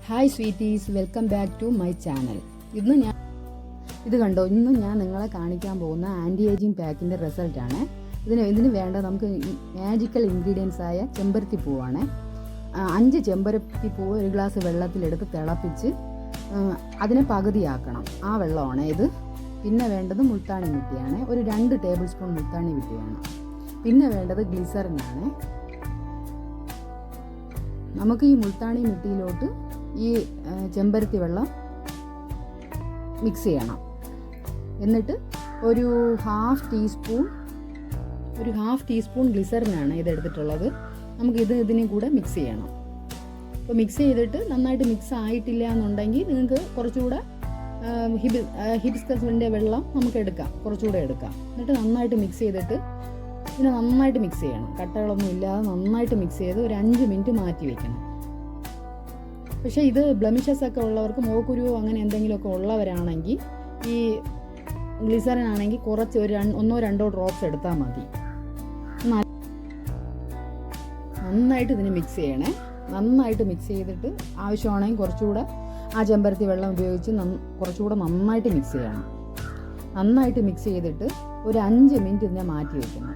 Hi sweeties, welcome back to my channel. ഇന്ന് ഞാൻ നിങ്ങളെ കാണിക്കാൻ പോകുന്ന ആൻറ്റി ഏജിങ് പാക്കിൻ്റെ റിസൾട്ടാണ്. ഇതിന് വേണ്ട നമുക്ക് മാജിക്കൽ ഇൻഗ്രീഡിയൻസ് ആയ ചെമ്പരത്തി പൂവാണ്. 5 ചെമ്പരത്തി പൂവ് ഒരു ഗ്ലാസ് വെള്ളത്തിലെടുത്ത് തിളപ്പിച്ച് അതിനെ പകുതിയാക്കണം. ആ വെള്ളമാണ് ഇത്. പിന്നെ വേണ്ടത് മുൾത്താണി മിട്ടിയാണ്. ഒരു 2 ടേബിൾ സ്പൂൺ മുൾത്താണി മിട്ടി വേണം. പിന്നെ വേണ്ടത് ഗ്ലിസറിനാണ്. നമുക്ക് ഈ മുൾത്താണി മിട്ടിയിലോട്ട് ഈ ചെമ്പരത്തി വെള്ളം മിക്സ് ചെയ്യണം. എന്നിട്ട് ഒരു ഹാഫ് ടീസ്പൂൺ ഗ്ലിസറിനാണ് ഇതെടുത്തിട്ടുള്ളത്. ഇതിനെ കൂടെ മിക്സ് ചെയ്യണം. അപ്പോൾ മിക്സ് ചെയ്തിട്ട് നന്നായിട്ട് മിക്സ് ആയിട്ടില്ല എന്നുണ്ടെങ്കിൽ നിങ്ങൾക്ക് കുറച്ചുകൂടെ ഹിബിസ്കസിൻ്റെ വെള്ളം നമുക്ക് എടുക്കാം, കുറച്ചുകൂടെ എടുക്കാം. എന്നിട്ട് നന്നായിട്ട് മിക്സ് ചെയ്തിട്ട് ഇതിനെ നന്നായിട്ട് മിക്സ് ചെയ്യണം. കട്ടകളൊന്നും ഇല്ലാതെ നന്നായിട്ട് മിക്സ് ചെയ്ത് ഒരു 5 മിനിറ്റ് മാറ്റി വയ്ക്കണം. പക്ഷേ ഇത് ബ്ലമിഷസ് ഒക്കെ ഉള്ളവർക്ക്, മോക്കുരുവോ അങ്ങനെ എന്തെങ്കിലുമൊക്കെ ഉള്ളവരാണെങ്കിൽ ഈ ഗ്ലിസറിൻ ആണെങ്കിൽ കുറച്ച് ഒരു 1-2 ഡ്രോപ്സ് എടുത്താൽ മതി. നന്നായിട്ട് ഇതിന് മിക്സ് ചെയ്യണേ. നന്നായിട്ട് മിക്സ് ചെയ്തിട്ട് ആവശ്യമാണെങ്കിൽ കുറച്ചുകൂടെ ആ ചെമ്പരത്തി വെള്ളം ഉപയോഗിച്ച് കുറച്ചുകൂടെ നന്നായിട്ട് മിക്സ് ചെയ്യണം. നന്നായിട്ട് മിക്സ് ചെയ്തിട്ട് ഒരു 5 മിനിറ്റ് ഇതിനെ മാറ്റി വയ്ക്കണം.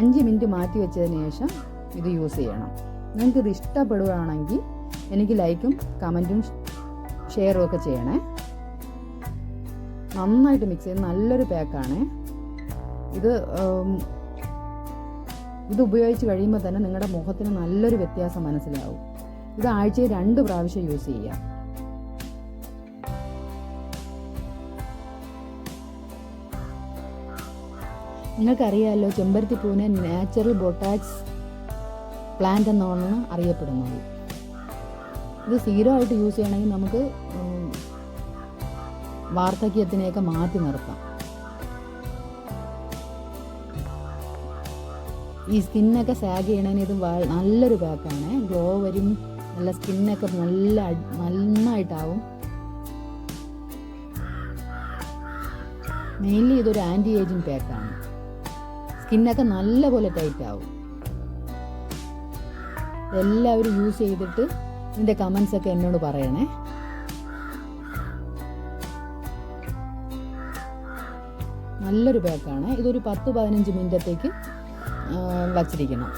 5 മിനിറ്റ് മാറ്റി വെച്ചതിന് ശേഷം ഇത് യൂസ് ചെയ്യണം. നിങ്ങൾക്കിത് ഇഷ്ടപ്പെടുകയാണെങ്കിൽ എനിക്ക് ലൈക്കും കമൻറ്റും ഷെയറും ഒക്കെ ചെയ്യണേ. നന്നായിട്ട് മിക്സ് ചെയ്ത് നല്ലൊരു പാക്കാണ് ഇത്. ഇത് ഉപയോഗിച്ച് കഴിയുമ്പോൾ തന്നെ നിങ്ങളുടെ മുഖത്തിന് നല്ലൊരു വ്യത്യാസം മനസ്സിലാവും. ഇത് ആഴ്ചയിൽ 2 പ്രാവശ്യം യൂസ് ചെയ്യാം. നിങ്ങൾക്കറിയാമല്ലോ, ചെമ്പരത്തി പൂവിനെ നാച്ചുറൽ ബൊട്ടാക്സ് പ്ലാന്റ് എന്നാണ് അറിയപ്പെടുന്നത്. ഇത് സ്ഥിരമായിട്ട് യൂസ് ചെയ്യണമെങ്കിൽ നമുക്ക് വാർദ്ധക്യത്തിനെയൊക്കെ മാറ്റി നിർത്താം. ഈ സ്കിന്നൊക്കെ സാഗ് ചെയ്യണതിന് ഇത് നല്ലൊരു പാക്കാണ്. ഗ്ലോ വരും, നല്ല സ്കിന്നൊക്കെ നന്നായിട്ടാവും. മെയിൻലി ഇതൊരു ആൻറ്റി ഏജിങ് പാക്കാണ്. സ്കിന്നൊക്കെ നല്ലപോലെ ടൈറ്റ് ആവും. എല്ലാവരും യൂസ് ചെയ്തിട്ട് ഇതിൻ്റെ കമൻസൊക്കെ എന്നോട് പറയണേ. നല്ലൊരു പാക്കാണ്. ഇതൊരു 10-15 മിനിറ്റത്തേക്ക് വച്ചിരിക്കണം.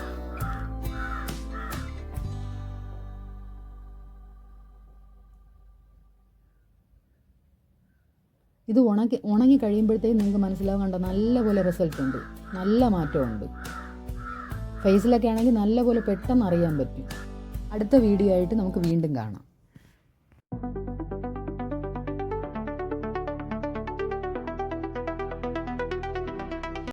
ഇത് ഉണങ്ങി കഴിയുമ്പോഴത്തേക്കും നിങ്ങൾക്ക് മനസ്സിലാവും. കണ്ടോ, നല്ലപോലെ റിസൾട്ട് ഉണ്ട്, നല്ല മാറ്റമുണ്ട്. ഫേസിലൊക്കെ ആണെങ്കിൽ നല്ലപോലെ പെട്ടെന്ന് അറിയാൻ പറ്റും. അടുത്ത വീഡിയോ ആയിട്ട് നമുക്ക് വീണ്ടും കാണാം.